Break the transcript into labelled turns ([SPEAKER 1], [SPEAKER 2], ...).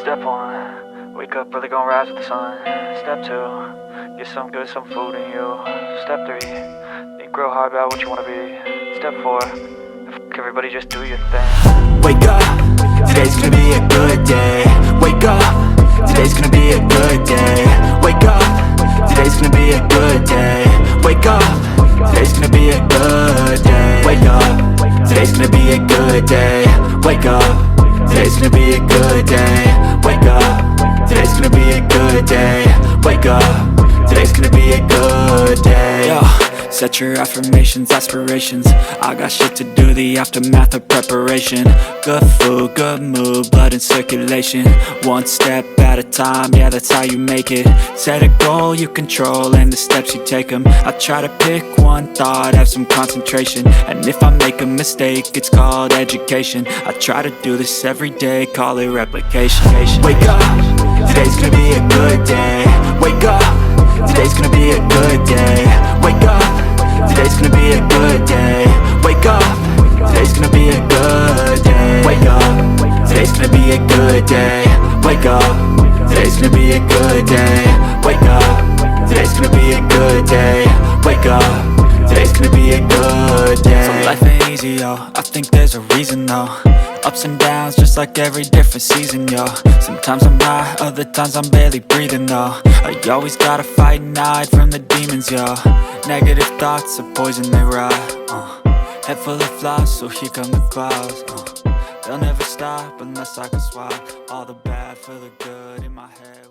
[SPEAKER 1] Step 1, wake up early, gonna rise with the sun. Step 2, get some good, some food in you. Step 3, think real hard about what you wanna be. Step 4, fuck everybody, just do your thing.
[SPEAKER 2] Wake up, today's gonna be a good day. Wake up, today's gonna be a good day. Wake up, today's gonna be a good day. Wake up, today's gonna be a good day. Wake up, today's gonna be a good day. Wake up, today's gonna be a good day. Wake up, today's gonna be a good day. Wake up, today's gonna be a good day. Yo, set your affirmations, aspirations. I got shit to do, the aftermath of preparation. Good food, good mood, blood in circulation. One step at a time, yeah, that's how you make it. Set a goal you control and the steps you take them. I try to pick one thought, have some concentration. And if I make a mistake, it's called education. I try to do this every day, call it replication. Wake up, today's gonna be a good day. Wake up, today's gonna be a good day. Wake up, today's gonna be a good day. Wake up, today's gonna be a good day. Wake up, today's gonna be a good day. Wake up, today's gonna be a good day. Wake up, today's gonna be a good day. Wake up, today's gonna be a good day. So life ain't easy, yo, I think there's a reason though. Ups and downs, just like every different season, yo. Sometimes I'm high, other times I'm barely breathing, though. I always gotta fight and hide from the demons, yo. Negative thoughts are poison, they rot. Head full of flies, so here come the clouds. They'll never stop unless I can swap all the bad for the good in my head.